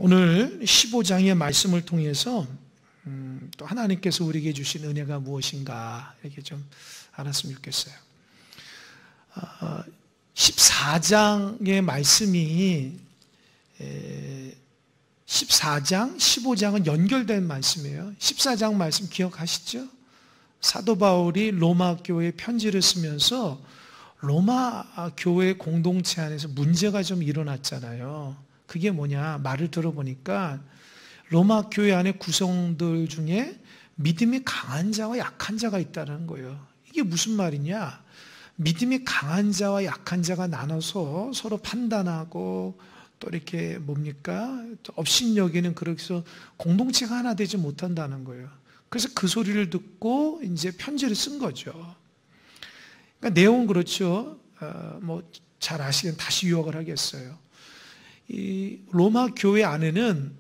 오늘 15장의 말씀을 통해서 또 하나님께서 우리에게 주신 은혜가 무엇인가 이렇게 좀 알았으면 좋겠어요. 14장의 말씀이 14장, 15장은 연결된 말씀이에요. 14장 말씀 기억하시죠? 사도 바울이 로마 교회에 편지를 쓰면서 로마 교회 공동체 안에서 문제가 좀 일어났잖아요. 그게 뭐냐? 말을 들어보니까 로마 교회 안에 구성들 중에 믿음이 강한 자와 약한 자가 있다는 거예요. 이게 무슨 말이냐? 믿음이 강한 자와 약한 자가 나눠서 서로 판단하고 또 이렇게 뭡니까? 또 업신여기는 그래서 공동체가 하나 되지 못한다는 거예요. 그래서 그 소리를 듣고 이제 편지를 쓴 거죠. 그러니까 내용은 그렇죠. 잘 아시겠는데 다시 요약을 하겠어요. 이 로마 교회 안에는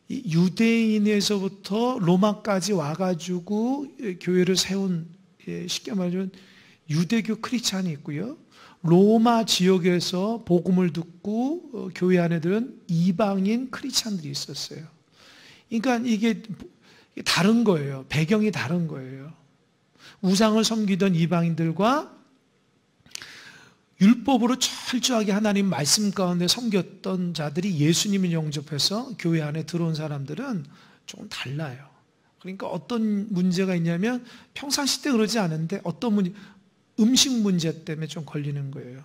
이 유대인에서부터 로마까지 와가지고 교회를 세운, 쉽게 말하면 유대교 크리스찬이 있고요. 로마 지역에서 복음을 듣고 교회 안에들은 이방인 크리스찬들이 있었어요. 그러니까 이게 다른 거예요. 배경이 다른 거예요. 우상을 섬기던 이방인들과 율법으로 철저하게 하나님 말씀 가운데 섬겼던 자들이 예수님을 영접해서 교회 안에 들어온 사람들은 조금 달라요. 그러니까 어떤 문제가 있냐면 평상시 때 그러지 않은데 어떤 문제, 음식 문제 때문에 좀 걸리는 거예요.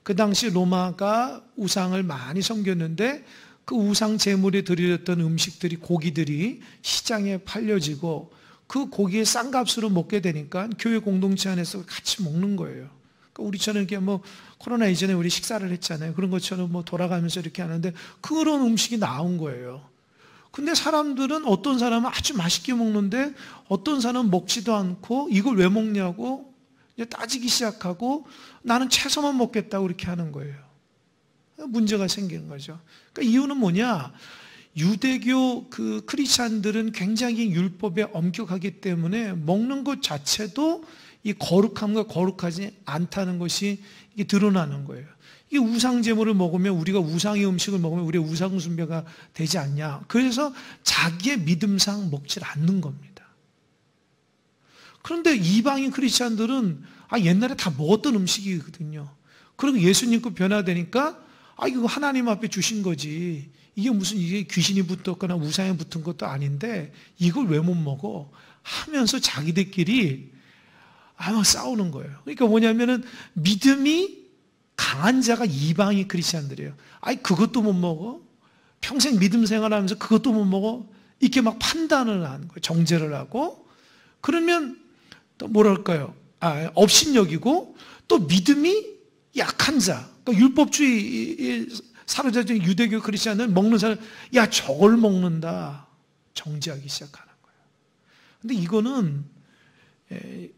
그 당시 로마가 우상을 많이 섬겼는데 그 우상 제물에 드렸던 음식들이, 고기들이 시장에 팔려지고 그 고기의 싼 값으로 먹게 되니까 교회 공동체 안에서 같이 먹는 거예요. 우리처럼 이렇게 코로나 이전에 우리 식사를 했잖아요. 그런 것처럼 돌아가면서 이렇게 하는데 그런 음식이 나온 거예요. 근데 사람들은 어떤 사람은 아주 맛있게 먹는데 어떤 사람은 먹지도 않고 이걸 왜 먹냐고 이제 따지기 시작하고 나는 채소만 먹겠다고 그렇게 하는 거예요. 문제가 생기는 거죠. 그러니까 이유는 뭐냐? 유대교 그 크리스찬들은 굉장히 율법에 엄격하기 때문에 먹는 것 자체도 이 거룩함과 거룩하지 않다는 것이 이게 드러나는 거예요. 이 우상 제물을 먹으면 우리가 우상의 음식을 먹으면 우리의 우상 숭배가 되지 않냐. 그래서 자기의 믿음상 먹질 않는 겁니다. 그런데 이방인 크리스찬들은 옛날에 다 먹었던 음식이거든요. 그리고 예수님 거 변화되니까 이거 하나님 앞에 주신 거지. 이게 무슨 이게 귀신이 붙었거나 우상에 붙은 것도 아닌데 이걸 왜 못 먹어? 하면서 자기들끼리 막 싸우는 거예요. 그러니까 뭐냐면은 믿음이 강한 자가 이방인 크리스찬들이에요. 그것도 못 먹어? 평생 믿음 생활하면서 그것도 못 먹어? 이렇게 막 판단을 하는 거예요. 정죄를 하고. 그러면 또 뭐랄까요? 업신여기고 또 믿음이 약한 자. 그러니까 율법주의 사로잡힌 유대교 크리스찬은 먹는 사람, 저걸 먹는다. 정죄하기 시작하는 거예요. 근데 이거는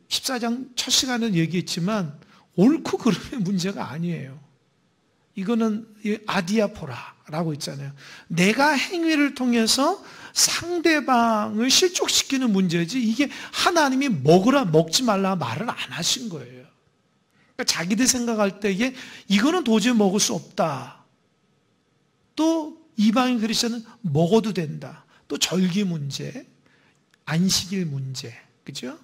14장 첫 시간은 얘기했지만 옳고 그름의 문제가 아니에요. 이거는 아디아포라라고 있잖아요. 내가 행위를 통해서 상대방을 실족시키는 문제지 이게 하나님이 먹으라 먹지 말라 말을 안 하신 거예요. 그러니까 자기들 생각할 때에 이거는 도저히 먹을 수 없다. 또 이방인 크리스천은 먹어도 된다. 또 절기 문제, 안식일 문제, 그죠?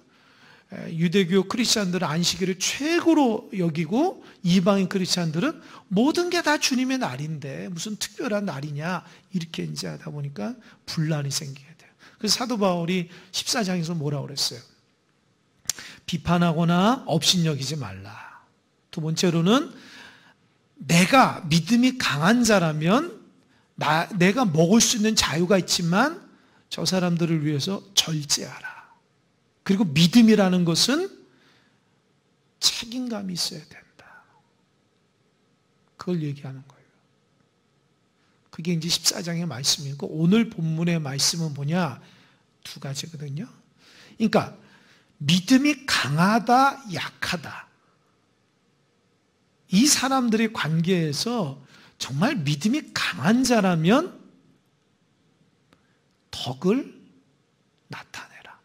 유대교 크리스찬들은 안식일을 최고로 여기고 이방인 크리스찬들은 모든 게 다 주님의 날인데 무슨 특별한 날이냐 이렇게 이제 하다 보니까 분란이 생기게 돼요. 그래서 사도 바울이 14장에서 뭐라고 그랬어요? 비판하거나 업신여기지 말라. 두 번째로는 내가 믿음이 강한 자라면 내가 먹을 수 있는 자유가 있지만 저 사람들을 위해서 절제하라. 그리고 믿음이라는 것은 책임감이 있어야 된다. 그걸 얘기하는 거예요. 그게 이제 14장의 말씀이고 오늘 본문의 말씀은 뭐냐? 두 가지거든요. 그러니까 믿음이 강하다, 약하다. 이 사람들의 관계에서 정말 믿음이 강한 자라면 덕을 나타내라.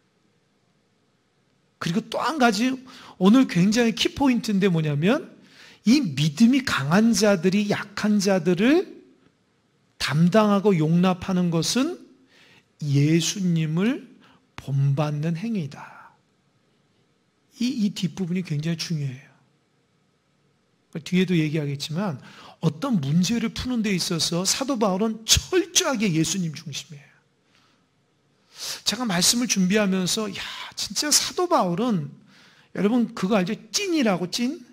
그리고 또 한 가지 오늘 굉장히 키포인트인데 뭐냐면 이 믿음이 강한 자들이 약한 자들을 담당하고 용납하는 것은 예수님을 본받는 행위다. 이 뒷부분이 굉장히 중요해요. 뒤에도 얘기하겠지만 어떤 문제를 푸는 데 있어서 사도 바울은 철저하게 예수님 중심이에요. 제가 말씀을 준비하면서 진짜 사도 바울은 여러분 그거 알죠? 찐이라고 찐?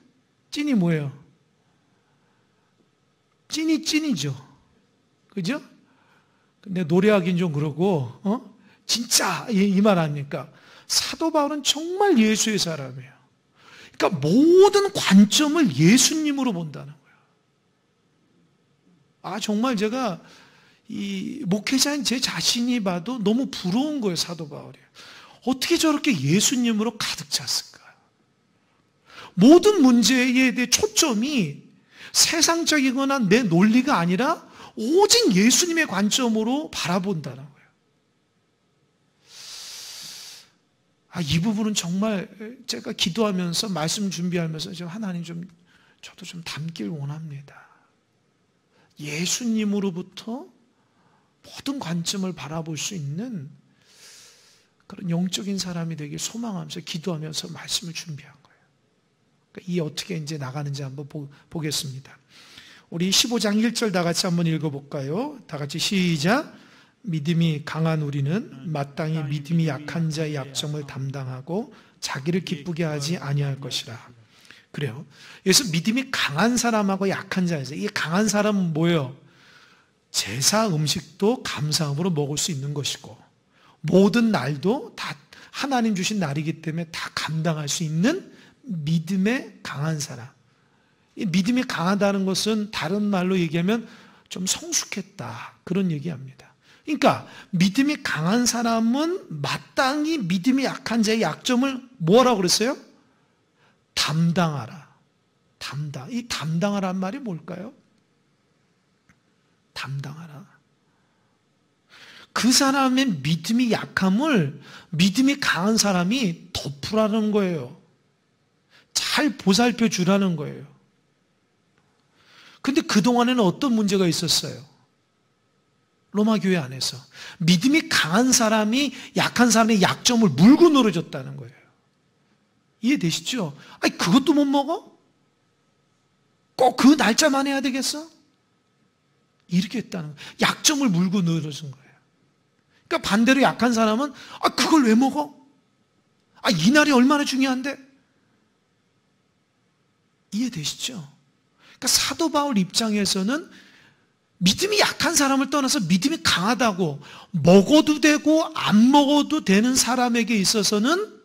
찐이 뭐예요? 찐이 찐이죠. 그죠? 근데 노래하긴 좀 그러고 진짜 이 말 아닙니까? 사도 바울은 정말 예수의 사람이에요. 그러니까 모든 관점을 예수님으로 본다는 거예요. 정말 제가 이 목회자인 제 자신이 봐도 너무 부러운 거예요, 사도 바울이. 어떻게 저렇게 예수님으로 가득 찼을까? 모든 문제에 대해 초점이 세상적이거나 내 논리가 아니라 오직 예수님의 관점으로 바라본다는 거예요. 이 부분은 정말 제가 기도하면서 말씀 준비하면서 하나님 저도 좀 담길 원합니다. 예수님으로부터 모든 관점을 바라볼 수 있는 그런 영적인 사람이 되길 소망하면서 기도하면서 말씀을 준비한 거예요. 그러니까 이 어떻게 이제 나가는지 한번 보겠습니다. 우리 15장 1절 다 같이 한번 읽어볼까요? 다 같이 시작. 믿음이 강한 우리는 마땅히 믿음이 약한 자의 약점을 담당하고 자기를 기쁘게 하지 아니할 것이라. 그래요. 그래서 믿음이 강한 사람하고 약한 자에서 이 강한 사람은 뭐예요? 제사 음식도 감사함으로 먹을 수 있는 것이고 모든 날도 다 하나님 주신 날이기 때문에 다 감당할 수 있는 믿음의 강한 사람. 이 믿음이 강하다는 것은 다른 말로 얘기하면 좀 성숙했다 그런 얘기합니다. 그러니까 믿음이 강한 사람은 마땅히 믿음이 약한 자의 약점을 뭐라고 그랬어요? 담당하라. 담당. 이 담당하라는 말이 뭘까요? 담당하라. 그 사람의 믿음이 약함을 믿음이 강한 사람이 덮으라는 거예요. 잘 보살펴 주라는 거예요. 근데 그동안에는 어떤 문제가 있었어요? 로마 교회 안에서 믿음이 강한 사람이 약한 사람의 약점을 물고 늘어졌다는 거예요. 이해되시죠? 그것도 못 먹어? 꼭 그 날짜만 해야 되겠어? 이렇게 했다는 거예요. 약점을 물고 늘어진 거예요. 그러니까 반대로 약한 사람은 그걸 왜 먹어? 이 날이 얼마나 중요한데? 이해되시죠? 그러니까 사도 바울 입장에서는 믿음이 약한 사람을 떠나서 믿음이 강하다고 먹어도 되고 안 먹어도 되는 사람에게 있어서는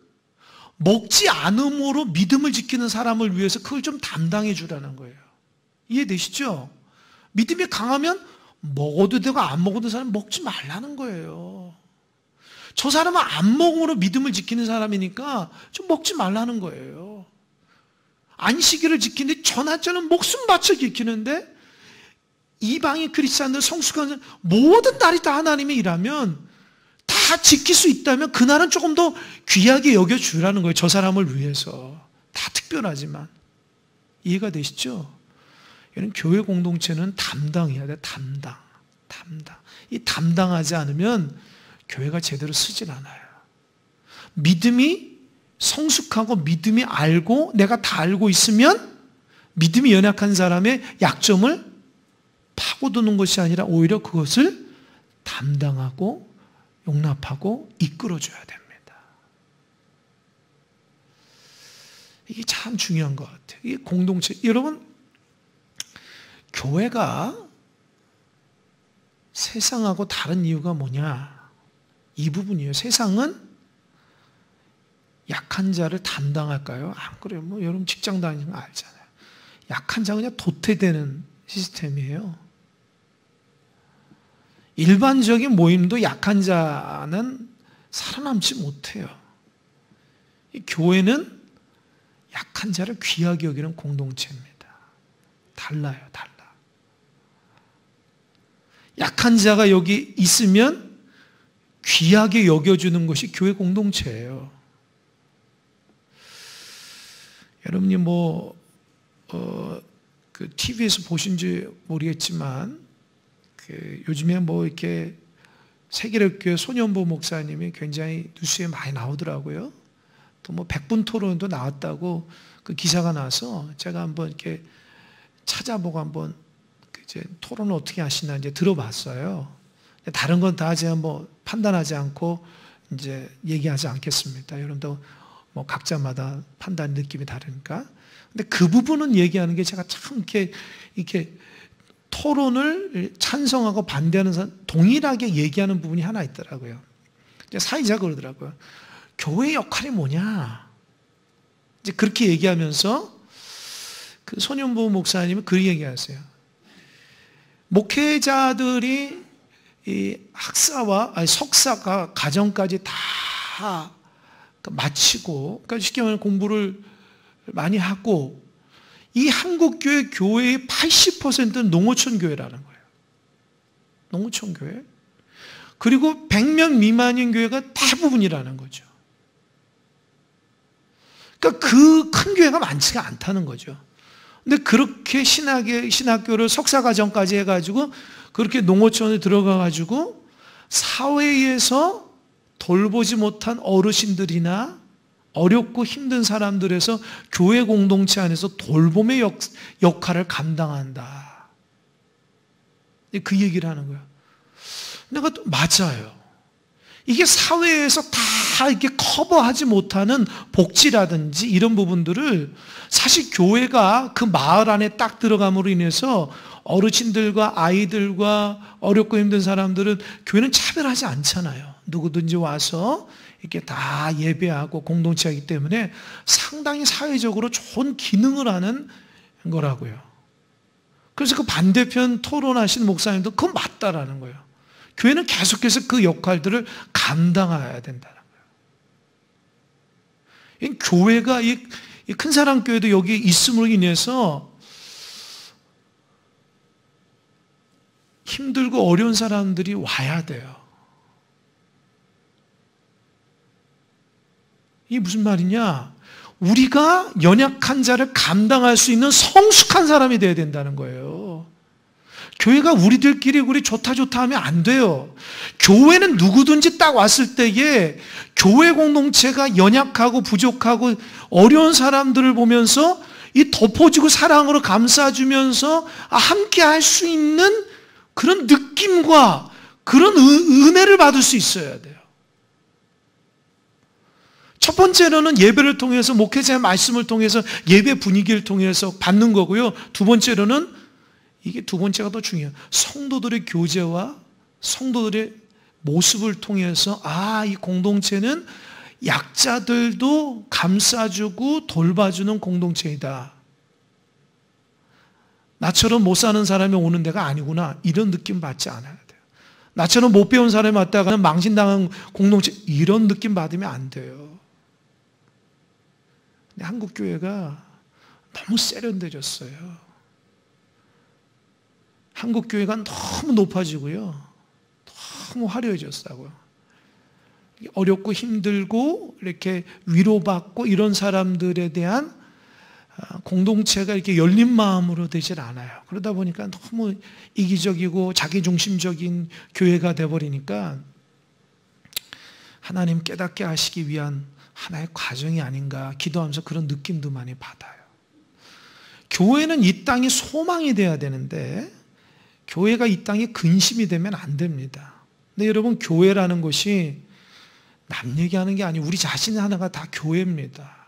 먹지 않음으로 믿음을 지키는 사람을 위해서 그걸 좀 담당해 주라는 거예요. 이해되시죠? 믿음이 강하면 먹어도 되고 안 먹어도 되는 사람 먹지 말라는 거예요. 저 사람은 안 먹음으로 믿음을 지키는 사람이니까 좀 먹지 말라는 거예요. 안식일을 지키는데 저 날짜는 목숨 바쳐 지키는데 이방인 크리스찬들 성숙한 모든 날이 다 하나님의 일하면 다 지킬 수 있다면 그날은 조금 더 귀하게 여겨주라는 거예요. 저 사람을 위해서. 다 특별하지만. 이해가 되시죠? 이런 교회 공동체는 담당해야 돼. 담당. 이 담당하지 않으면 교회가 제대로 쓰질 않아요. 믿음이 성숙하고 믿음이 알고 내가 다 알고 있으면 믿음이 연약한 사람의 약점을 파고드는 것이 아니라 오히려 그것을 담당하고 용납하고 이끌어줘야 됩니다. 이게 참 중요한 것 같아요. 이 공동체, 여러분, 교회가 세상하고 다른 이유가 뭐냐? 이 부분이에요. 세상은 약한 자를 담당할까요? 안 그래요. 여러분 직장 다니면 알잖아요. 약한 자가 그냥 도태되는 시스템이에요. 일반적인 모임도 약한 자는 살아남지 못해요. 이 교회는 약한 자를 귀하게 여기는 공동체입니다. 달라요, 달라. 약한 자가 여기 있으면 귀하게 여겨주는 것이 교회 공동체예요. 여러분이 TV에서 보신지 모르겠지만 요즘에 뭐 이렇게 세계력교회 손현보 목사님이 굉장히 뉴스에 많이 나오더라고요. 또 뭐 100분 토론도 나왔다고 그 기사가 나서 제가 한번 이렇게 찾아보고 한번 이제 토론을 어떻게 하시나 이제 들어봤어요. 다른 건 다 제가 뭐 판단하지 않고 이제 얘기하지 않겠습니다. 여러분도 뭐 각자마다 판단 느낌이 다르니까. 근데 그 부분은 얘기하는 게 제가 참 이렇게 토론을 찬성하고 반대하는 사람 동일하게 얘기하는 부분이 하나 있더라고요. 사회자가 그러더라고요. 교회의 역할이 뭐냐? 이제 그렇게 얘기하면서 그 손현보 목사님은 그 얘기하세요. 목회자들이 이 석사가 과정까지 다 마치고, 그러니까 쉽게 말하면 공부를 많이 하고, 이 한국교회 교회의 80%는 농어촌 교회라는 거예요. 농어촌 교회. 그리고 100명 미만인 교회가 대부분이라는 거죠. 그러니까 그 큰 교회가 많지가 않다는 거죠. 근데 그렇게 신학교를 석사과정까지 해가지고 그렇게 농어촌에 들어가가지고 사회에서 돌보지 못한 어르신들이나 어렵고 힘든 사람들에서 교회 공동체 안에서 돌봄의 역할을 감당한다. 그 얘기를 하는 거야. 내가 또 맞아요. 이게 사회에서 다 이렇게 커버하지 못하는 복지라든지 이런 부분들을 사실 교회가 그 마을 안에 딱 들어감으로 인해서 어르신들과 아이들과 어렵고 힘든 사람들은 교회는 차별하지 않잖아요. 누구든지 와서 이렇게 다 예배하고 공동체이기 때문에 상당히 사회적으로 좋은 기능을 하는 거라고요. 그래서 그 반대편 토론하신 목사님도 그건 맞다라는 거예요. 교회는 계속해서 그 역할들을 감당해야 된다는 거예요. 교회가 이 큰사랑교회도 여기 있음으로 인해서 힘들고 어려운 사람들이 와야 돼요. 이게 무슨 말이냐? 우리가 연약한 자를 감당할 수 있는 성숙한 사람이 돼야 된다는 거예요. 교회가 우리 좋다 하면 안 돼요. 교회는 누구든지 딱 왔을 때에 교회 공동체가 연약하고 부족하고 어려운 사람들을 보면서 이 덮어주고 사랑으로 감싸주면서 함께 할 수 있는 그런 느낌과 그런 은혜를 받을 수 있어야 돼요. 첫 번째로는 예배를 통해서 목회자의 말씀을 통해서 예배 분위기를 통해서 받는 거고요. 두 번째로는 이게 두 번째가 더 중요해요. 성도들의 교제와 성도들의 모습을 통해서 이 공동체는 약자들도 감싸주고 돌봐주는 공동체이다. 나처럼 못 사는 사람이 오는 데가 아니구나. 이런 느낌 받지 않아야 돼요. 나처럼 못 배운 사람이 왔다가는 망신당한 공동체 이런 느낌 받으면 안 돼요. 근데 한국 교회가 너무 세련되졌어요. 한국 교회가 너무 높아지고요. 너무 화려해졌다고요. 어렵고 힘들고 이렇게 위로받고 이런 사람들에 대한 공동체가 이렇게 열린 마음으로 되질 않아요. 그러다 보니까 너무 이기적이고 자기중심적인 교회가 돼버리니까 하나님 깨닫게 하시기 위한 하나의 과정이 아닌가 기도하면서 그런 느낌도 많이 받아요. 교회는 이 땅이 소망이 돼야 되는데 교회가 이 땅에 근심이 되면 안 됩니다. 근데 여러분 교회라는 것이 남 얘기하는 게 아니고 우리 자신 하나가 다 교회입니다.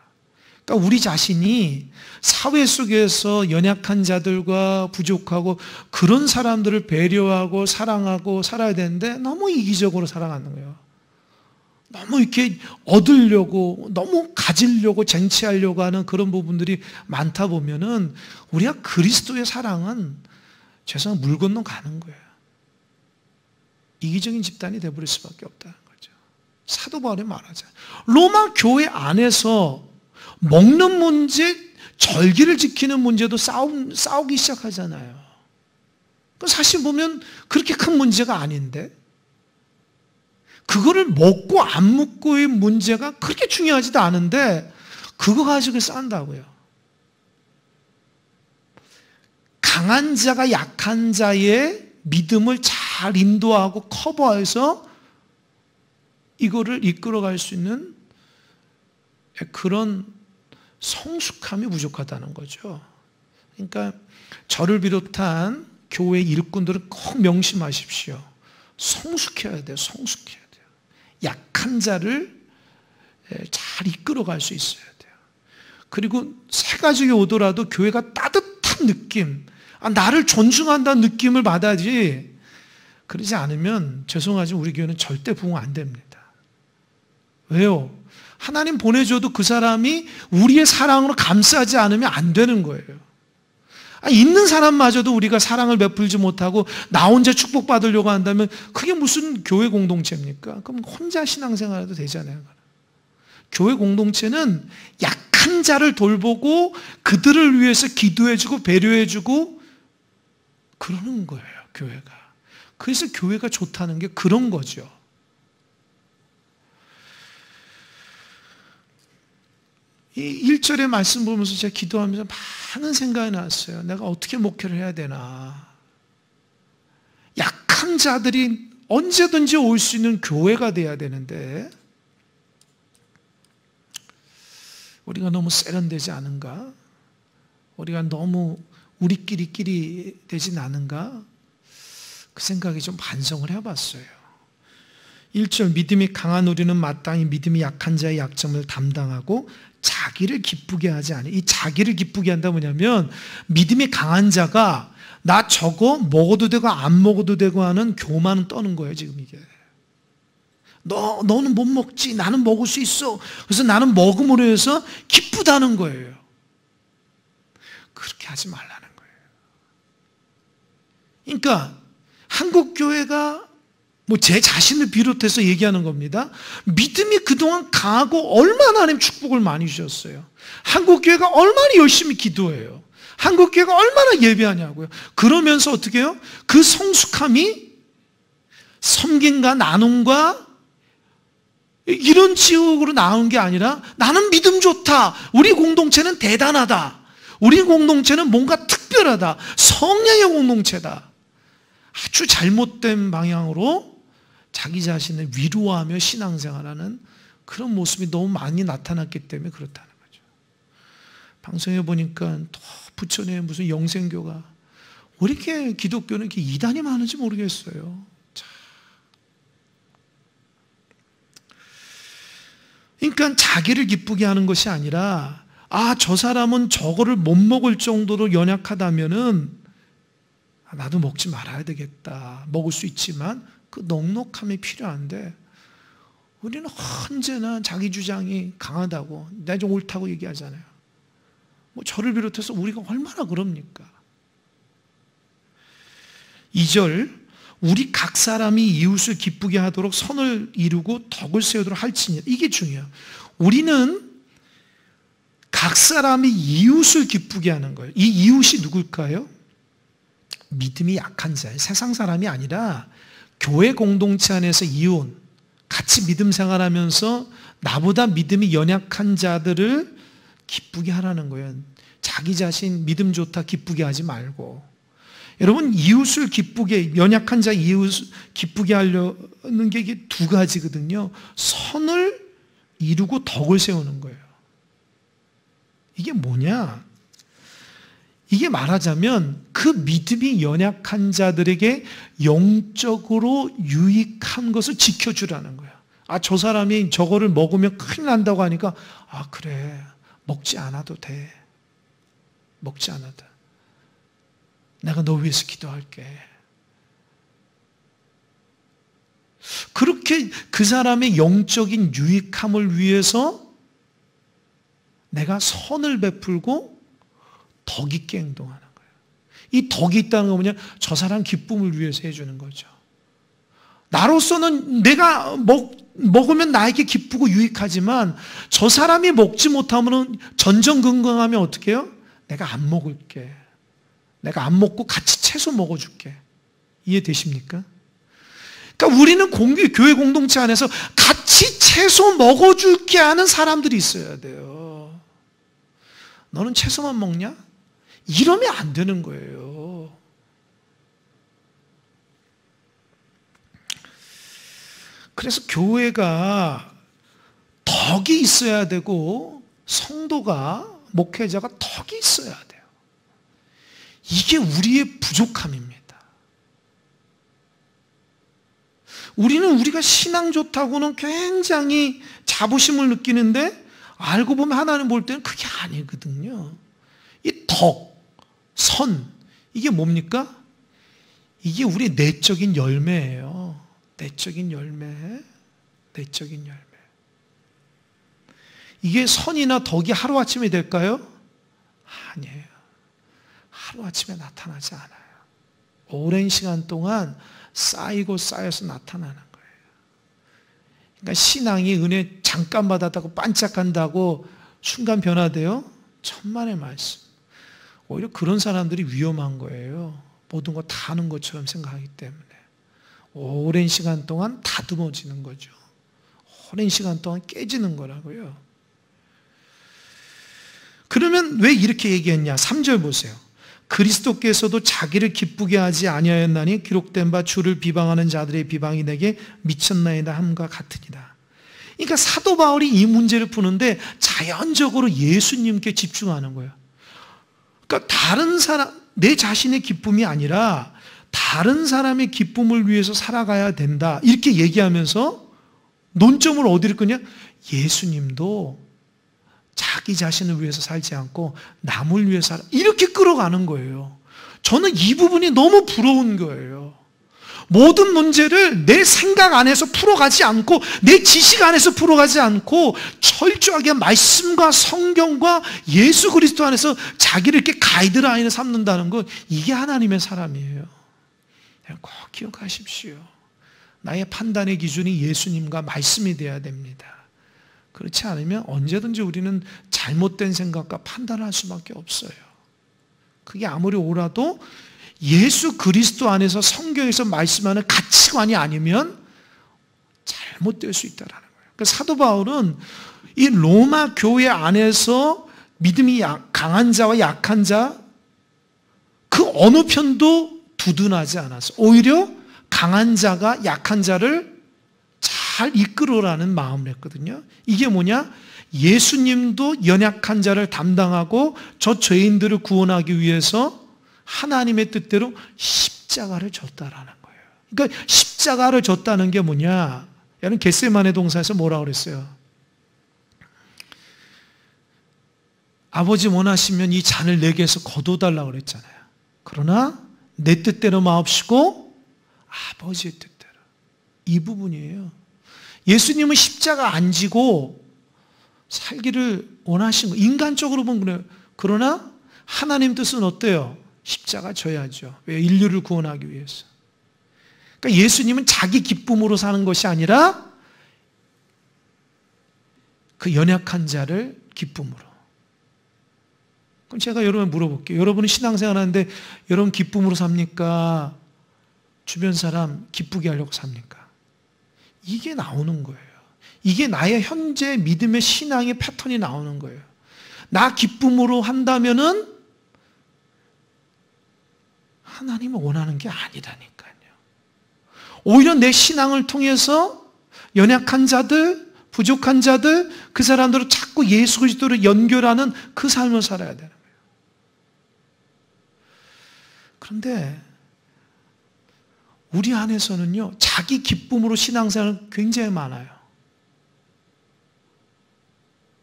그러니까 우리 자신이 사회 속에서 연약한 자들과 부족하고 그런 사람들을 배려하고 사랑하고 살아야 되는데 너무 이기적으로 살아가는 거예요. 너무 이렇게 얻으려고 너무 가지려고 쟁취하려고 하는 그런 부분들이 많다 보면은 우리가 그리스도의 사랑은 죄송한 물 건너 가는 거예요. 이기적인 집단이 되어버릴 수밖에 없다는 거죠. 사도 바울이 말하잖아요. 로마 교회 안에서 먹는 문제, 절기를 지키는 문제도 싸우기 시작하잖아요. 사실 보면 그렇게 큰 문제가 아닌데 그거를 먹고 안 먹고의 문제가 그렇게 중요하지도 않은데 그거 가지고 싸운다고요. 강한 자가 약한 자의 믿음을 잘 인도하고 커버해서 이거를 이끌어갈 수 있는 그런 성숙함이 부족하다는 거죠. 그러니까 저를 비롯한 교회 일꾼들은 꼭 명심하십시오. 성숙해야 돼요. 성숙해야 돼요. 약한 자를 잘 이끌어갈 수 있어야 돼요. 그리고 새 가족이 오더라도 교회가 따뜻한 느낌, 나를 존중한다는 느낌을 받아야지, 그러지 않으면 죄송하지만 우리 교회는 절대 부흥 안 됩니다. 왜요? 하나님 보내줘도 그 사람이 우리의 사랑으로 감싸지 않으면 안 되는 거예요. 있는 사람마저도 우리가 사랑을 베풀지 못하고 나 혼자 축복받으려고 한다면 그게 무슨 교회 공동체입니까? 그럼 혼자 신앙생활해도 되잖아요. 교회 공동체는 약한 자를 돌보고 그들을 위해서 기도해주고 배려해주고 그러는 거예요, 교회가. 그래서 교회가 좋다는 게 그런 거죠. 이 1절의 말씀 보면서 제가 기도하면서 많은 생각이 났어요. 내가 어떻게 목회를 해야 되나. 약한 자들이 언제든지 올 수 있는 교회가 돼야 되는데 우리가 너무 세련되지 않은가? 우리가 너무 우리끼리 되진 않은가? 그 생각에 좀 반성을 해봤어요. 1절 믿음이 강한 우리는 마땅히 믿음이 약한 자의 약점을 담당하고 자기를 기쁘게 하지 않아요. 이 자기를 기쁘게 한다 뭐냐면 믿음이 강한 자가 나 저거 먹어도 되고 안 먹어도 되고 하는 교만은 떠는 거예요. 지금 이게. 너는 못 먹지, 나는 먹을 수 있어. 그래서 나는 먹음으로 해서 기쁘다는 거예요. 그렇게 하지 말라는 거예요. 그러니까 한국교회가 제 자신을 비롯해서 얘기하는 겁니다. 믿음이 그동안 강하고 얼마나 하나님 축복을 많이 주셨어요. 한국교회가 얼마나 열심히 기도해요. 한국교회가 얼마나 예배하냐고요. 그러면서 어떻게 해요? 그 성숙함이 섬김과 나눔과 이런 지역으로 나온 게 아니라 나는 믿음 좋다. 우리 공동체는 대단하다. 우리 공동체는 뭔가 특별하다. 성령의 공동체다. 아주 잘못된 방향으로 자기 자신을 위로하며 신앙생활하는 그런 모습이 너무 많이 나타났기 때문에 그렇다는 거죠. 방송에 보니까 또 부천에 무슨 영생교가 왜 이렇게 기독교는 이렇게 이단이 많은지 모르겠어요. 그러니까 자기를 기쁘게 하는 것이 아니라 저 사람은 저거를 못 먹을 정도로 연약하다면은 나도 먹지 말아야 되겠다. 먹을 수 있지만 그 넉넉함이 필요한데 우리는 언제나 자기 주장이 강하다고 내가 좀 옳다고 얘기하잖아요. 저를 비롯해서 우리가 얼마나 그럽니까? 2절 우리 각 사람이 이웃을 기쁘게 하도록 선을 이루고 덕을 세우도록 할지니 이게 중요해요. 우리는 각 사람이 이웃을 기쁘게 하는 거예요. 이 이웃이 누굴까요? 믿음이 약한 자예요. 세상 사람이 아니라 교회 공동체 안에서 이웃, 같이 믿음 생활하면서 나보다 믿음이 연약한 자들을 기쁘게 하라는 거예요. 자기 자신 믿음 좋다 기쁘게 하지 말고. 여러분 이웃을 기쁘게, 연약한 자 이웃 기쁘게 하려는 게 이게 두 가지거든요. 선을 이루고 덕을 세우는 거예요. 이게 뭐냐? 이게 말하자면 그 믿음이 연약한 자들에게 영적으로 유익한 것을 지켜주라는 거야. 저 사람이 저거를 먹으면 큰일 난다고 하니까 그래 먹지 않아도 돼. 먹지 않아도 내가 너 위해서 기도할게. 그렇게 그 사람의 영적인 유익함을 위해서 내가 선을 베풀고 덕 있게 행동하는 거예요. 이 덕이 있다는 건 뭐냐? 저 사람 기쁨을 위해서 해주는 거죠. 나로서는 내가 먹으면 나에게 기쁘고 유익하지만 저 사람이 먹지 못하면 전전긍긍하면 어떻게 해요? 내가 안 먹을게. 내가 안 먹고 같이 채소 먹어줄게. 이해되십니까? 그러니까 우리는 교회 공동체 안에서 같이 채소 먹어줄게 하는 사람들이 있어야 돼요. 너는 채소만 먹냐? 이러면 안 되는 거예요. 그래서 교회가 덕이 있어야 되고 성도가, 목회자가 덕이 있어야 돼요. 이게 우리의 부족함입니다. 우리는 우리가 신앙 좋다고는 굉장히 자부심을 느끼는데 알고 보면 하나님 볼 때는 그게 아니거든요. 이 덕, 선, 이게 뭡니까? 이게 우리의 내적인 열매예요. 내적인 열매. 내적인 열매. 이게 선이나 덕이 하루아침에 될까요? 아니에요. 하루아침에 나타나지 않아요. 오랜 시간 동안 쌓이고 쌓여서 나타나는 거예요. 그러니까 신앙이 은혜 잠깐 받았다고 반짝한다고 순간 변화돼요? 천만의 말씀. 오히려 그런 사람들이 위험한 거예요. 모든 거 다 아는 것처럼 생각하기 때문에. 오랜 시간 동안 다듬어지는 거죠. 오랜 시간 동안 깨지는 거라고요. 그러면 왜 이렇게 얘기했냐? 3절 보세요. 그리스도께서도 자기를 기쁘게 하지 아니하였나니 기록된 바 주를 비방하는 자들의 비방이 내게 미쳤나이다 함과 같으니라. 그러니까 사도 바울이 이 문제를 푸는데 자연적으로 예수님께 집중하는 거예요. 그러니까 다른 사람, 내 자신의 기쁨이 아니라 다른 사람의 기쁨을 위해서 살아가야 된다. 이렇게 얘기하면서 논점을 어디를 끄냐? 예수님도 자기 자신을 위해서 살지 않고 남을 위해서 살아. 이렇게 끌어가는 거예요. 저는 이 부분이 너무 부러운 거예요. 모든 문제를 내 생각 안에서 풀어가지 않고 내 지식 안에서 풀어가지 않고 철저하게 말씀과 성경과 예수 그리스도 안에서 자기를 이렇게 가이드라인을 삼는다는 것, 이게 하나님의 사람이에요. 꼭 기억하십시오. 나의 판단의 기준이 예수님과 말씀이 되어야 됩니다. 그렇지 않으면 언제든지 우리는 잘못된 생각과 판단을 할 수밖에 없어요. 그게 아무리 옳아도 예수 그리스도 안에서 성경에서 말씀하는 가치관이 아니면 잘못될 수 있다는 거예요. 그러니까 사도 바울은 이 로마 교회 안에서 믿음이 강한 자와 약한 자, 그 어느 편도 두둔하지 않았어. 오히려 강한 자가 약한 자를 잘 이끌어라는 마음을 했거든요. 이게 뭐냐? 예수님도 연약한 자를 담당하고 저 죄인들을 구원하기 위해서 하나님의 뜻대로 십자가를 졌다라는 거예요. 그러니까 십자가를 졌다는 게 뭐냐? 여러분 겟세마네 동산에서 뭐라고 그랬어요? 아버지 원하시면 이 잔을 내게서 거둬달라고 그랬잖아요. 그러나 내 뜻대로 마옵시고 아버지의 뜻대로. 이 부분이에요. 예수님은 십자가 안 지고 살기를 원하신 거. 인간적으로 보면 그래요. 그러나 하나님 뜻은 어때요? 십자가 져야죠. 왜? 인류를 구원하기 위해서. 그러니까 예수님은 자기 기쁨으로 사는 것이 아니라 그 연약한 자를 기쁨으로. 그럼 제가 여러분 물어볼게요. 여러분은 신앙생활 하는데 여러분 기쁨으로 삽니까? 주변 사람 기쁘게 하려고 삽니까? 이게 나오는 거예요. 이게 나의 현재 믿음의 신앙의 패턴이 나오는 거예요. 나 기쁨으로 한다면은 하나님은 원하는 게 아니라니까요. 오히려 내 신앙을 통해서 연약한 자들, 부족한 자들, 그 사람들을 자꾸 예수 그리스도로 연결하는 그 삶을 살아야 되는 거예요. 그런데 우리 안에서는요, 자기 기쁨으로 신앙생활은 굉장히 많아요.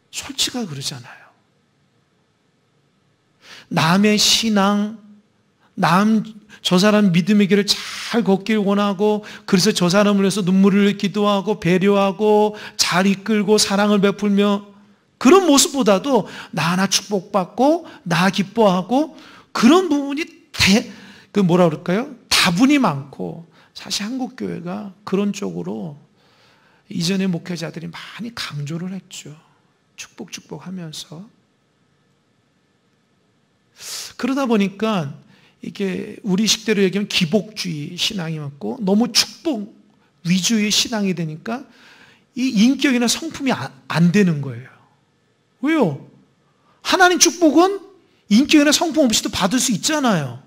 솔직하게 그러잖아요. 남의 신앙, 저 사람 믿음의 길을 잘 걷길 원하고, 그래서 저 사람을 위해서 눈물을 흘려 기도하고, 배려하고, 잘 이끌고, 사랑을 베풀며, 그런 모습보다도 나 하나 축복받고, 나 기뻐하고, 그런 부분이 뭐라 그럴까요? 다분히 많고, 사실 한국교회가 그런 쪽으로 이전의 목회자들이 많이 강조를 했죠. 축복하면서. 그러다 보니까 이게 우리 식대로 얘기하면 기복주의 신앙이 맞고 너무 축복 위주의 신앙이 되니까 이 인격이나 성품이 안 되는 거예요. 왜요? 하나님 축복은 인격이나 성품 없이도 받을 수 있잖아요.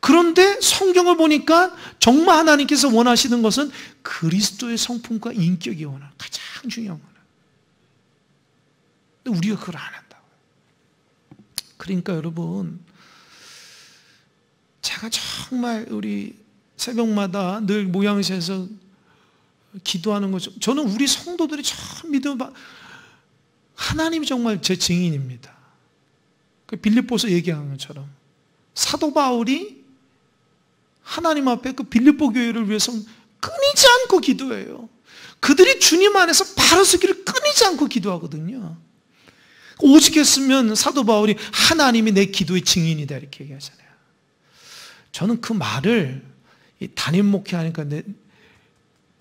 그런데 성경을 보니까 정말 하나님께서 원하시는 것은 그리스도의 성품과 인격이 원하는 가장 중요한 거예요. 근데 우리가 그걸 안 한다고요. 그러니까 여러분, 제가 정말 우리 새벽마다 늘 모양새에서 기도하는 거죠. 저는 우리 성도들이 참 하나님이 정말 제 증인입니다. 빌립보서 얘기하는 것처럼 사도 바울이 하나님 앞에 그 빌립보 교회를 위해서 끊이지 않고 기도해요. 그들이 주님 안에서 바로 서기를 끊이지 않고 기도하거든요. 오직했으면 사도 바울이 하나님이 내 기도의 증인이다 이렇게 얘기하잖아요. 저는 그 말을 담임 목회하니까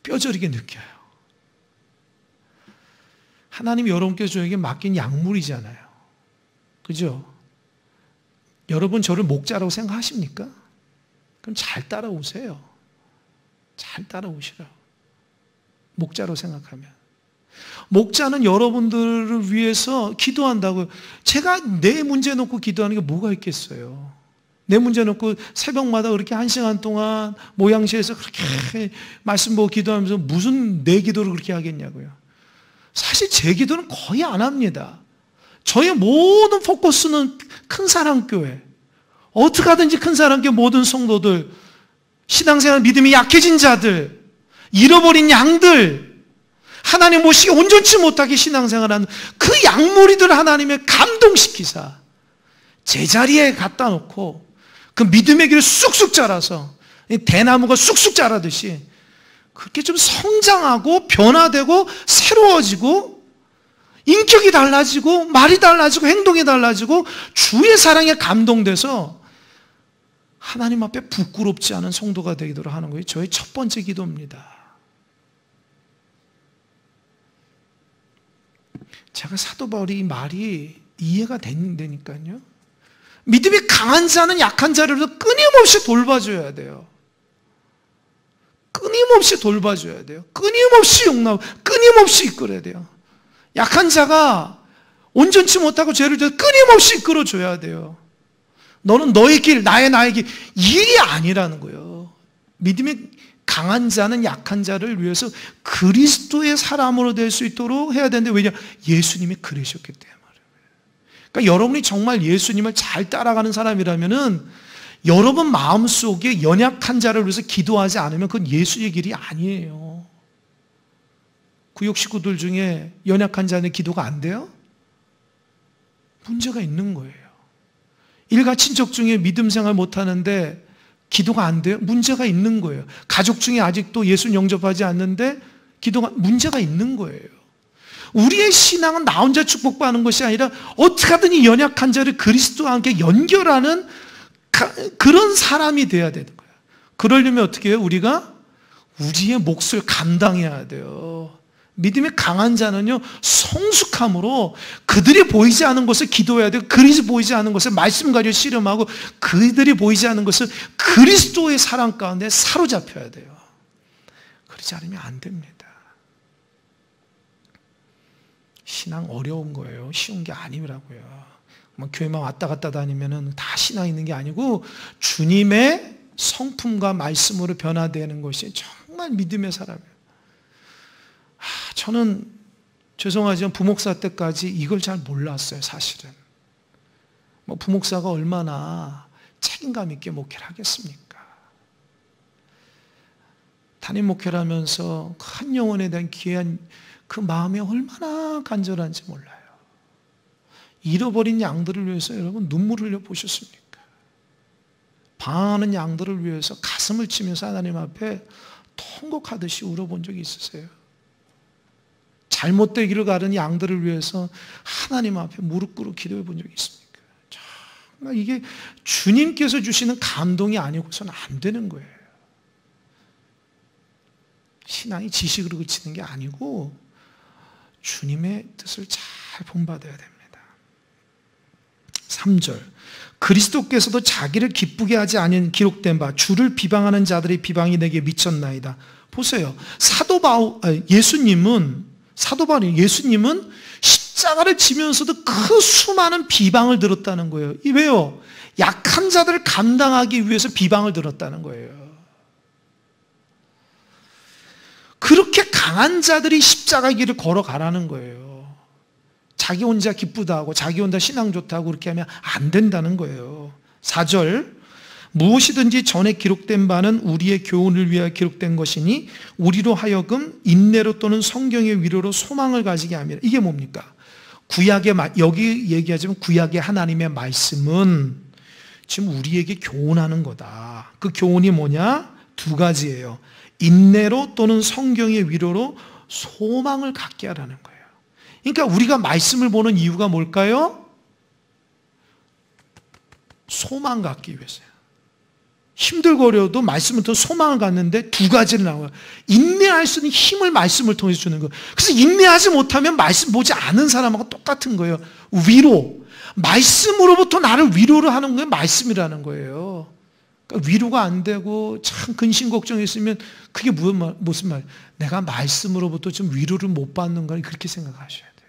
뼈저리게 느껴요. 하나님이 여러분께서 저에게 맡긴 약물이잖아요. 그죠? 여러분 저를 목자라고 생각하십니까? 그럼 잘 따라오세요. 잘 따라오시라고. 목자로 생각하면. 목자는 여러분들을 위해서 기도한다고요. 제가 내 문제 놓고 기도하는 게 뭐가 있겠어요? 내 문제 놓고 새벽마다 그렇게 1시간 동안 모양새에서 그렇게 말씀 보고 기도하면서 무슨 내 기도를 그렇게 하겠냐고요. 사실 제 기도는 거의 안 합니다. 저의 모든 포커스는 큰사랑교회. 어떻게 하든지 큰사랑교회 모든 성도들, 신앙생활 믿음이 약해진 자들, 잃어버린 양들, 하나님 모시기 온전치 못하게 신앙생활하는 그 양무리들을 하나님의 감동시키사 제자리에 갖다 놓고 그 믿음의 길을 쑥쑥 자라서 대나무가 쑥쑥 자라듯이 그렇게 좀 성장하고 변화되고 새로워지고 인격이 달라지고 말이 달라지고 행동이 달라지고 주의 사랑에 감동돼서 하나님 앞에 부끄럽지 않은 성도가 되도록 하는 것이 저의 첫 번째 기도입니다. 제가 사도 바울이 이 말이 이해가 된다니까요. 믿음이 강한 자는 약한 자를 끊임없이 돌봐줘야 돼요. 끊임없이 돌봐줘야 돼요. 끊임없이 용납, 끊임없이 이끌어야 돼요. 약한 자가 온전치 못하고 죄를 져서 끊임없이 이끌어줘야 돼요. 너는 너의 길, 나의 길, 일이 아니라는 거예요. 믿음이 강한 자는 약한 자를 위해서 그리스도의 사람으로 될 수 있도록 해야 되는데 왜냐? 예수님이 그러셨기 때문에. 그러니까 여러분이 정말 예수님을 잘 따라가는 사람이라면은 여러분 마음속에 연약한 자를 위해서 기도하지 않으면 그건 예수의 길이 아니에요. 구역 식구들 중에 연약한 자는 기도가 안 돼요? 문제가 있는 거예요. 일가 친척 중에 믿음 생활 못하는데 기도가 안 돼요? 문제가 있는 거예요. 가족 중에 아직도 예수 영접하지 않는데 기도가 문제가 있는 거예요. 우리의 신앙은 나 혼자 축복받는 것이 아니라 어떻게 하든 이 연약한 자를 그리스도와 함께 연결하는 그런 사람이 돼야 되는 거예요. 그러려면 어떻게 해요? 우리가 우리의 몫을 감당해야 돼요. 믿음이 강한 자는요, 성숙함으로 그들이 보이지 않는 것을 기도해야 되고, 그리스 보이지 않는 것을 말씀 가지고 씨름하고, 그들이 보이지 않는 것을 그리스도의 사랑 가운데 사로잡혀야 돼요. 그러지 않으면 안 됩니다. 신앙 어려운 거예요. 쉬운 게 아니라고요. 교회만 왔다 갔다 다니면 다 신앙 있는 게 아니고 주님의 성품과 말씀으로 변화되는 것이 정말 믿음의 사람이에요. 저는 죄송하지만 부목사 때까지 이걸 잘 몰랐어요. 사실은 부목사가 얼마나 책임감 있게 목회를 하겠습니까? 담임 목회를 하면서 한 영혼에 대한 귀한 그 마음이 얼마나 간절한지 몰라요. 잃어버린 양들을 위해서 여러분 눈물 흘려 보셨습니까? 방황하는 양들을 위해서 가슴을 치면서 하나님 앞에 통곡하듯이 울어본 적이 있으세요? 잘못되기를 가른 양들을 위해서 하나님 앞에 무릎 꿇어 기도해 본 적이 있습니까? 정말 이게 주님께서 주시는 감동이 아니고서는 안 되는 거예요. 신앙이 지식으로 그치는 게 아니고 주님의 뜻을 잘 본받아야 됩니다. 3절 그리스도께서도 자기를 기쁘게 하지 않은 기록된 바 주를 비방하는 자들의 비방이 내게 미쳤나이다. 보세요. 예수님은 십자가를 지면서도 그 수많은 비방을 들었다는 거예요. 왜요? 약한 자들을 감당하기 위해서 비방을 들었다는 거예요. 그렇게 강한 자들이 십자가 길을 걸어가라는 거예요. 자기 혼자 기쁘다 하고 자기 혼자 신앙 좋다 하고 그렇게 하면 안 된다는 거예요. 4절, 무엇이든지 전에 기록된 바는 우리의 교훈을 위하여 기록된 것이니 우리로 하여금 인내로 또는 성경의 위로로 소망을 가지게 합니다. 이게 뭡니까? 여기 얘기하자면 구약의 하나님의 말씀은 지금 우리에게 교훈하는 거다. 그 교훈이 뭐냐? 두 가지예요. 인내로 또는 성경의 위로로 소망을 갖게 하라는 거예요. 그러니까 우리가 말씀을 보는 이유가 뭘까요? 소망 갖기 위해서요. 힘들거려도 말씀부터 소망을 갖는데 두 가지를 나와요. 인내할 수 있는 힘을 말씀을 통해서 주는 거예요. 그래서 인내하지 못하면 말씀 보지 않은 사람하고 똑같은 거예요. 위로. 말씀으로부터 나를 위로를 하는 거예요. 말씀이라는 거예요. 그러니까 위로가 안 되고 참 근심 걱정했으면 그게 무슨 말? 내가 말씀으로부터 좀 위로를 못 받는가 그렇게 생각하셔야 돼요.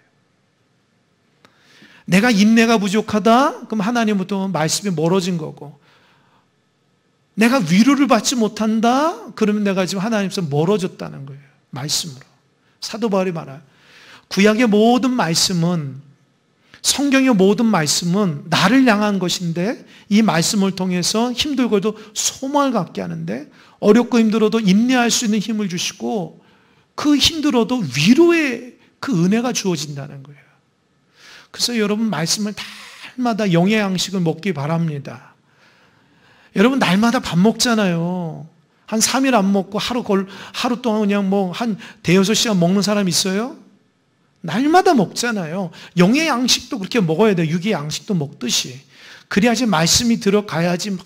내가 인내가 부족하다? 그럼 하나님부터 말씀이 멀어진 거고, 내가 위로를 받지 못한다? 그러면 내가 지금 하나님께서 멀어졌다는 거예요. 말씀으로. 사도 바울이 말해요. 구약의 모든 말씀은, 성경의 모든 말씀은 나를 향한 것인데 이 말씀을 통해서 힘들고도 소망을 갖게 하는데 어렵고 힘들어도 인내할 수 있는 힘을 주시고 그 힘들어도 위로의 그 은혜가 주어진다는 거예요. 그래서 여러분 말씀을 날마다 영의 양식을 먹기 바랍니다. 여러분 날마다 밥 먹잖아요. 한 3일 안 먹고 하루 동안 그냥 한 대여섯 시간 먹는 사람 있어요? 날마다 먹잖아요. 영의 양식도 그렇게 먹어야 돼요. 육의 양식도 먹듯이. 그래야지 말씀이 들어가야지 막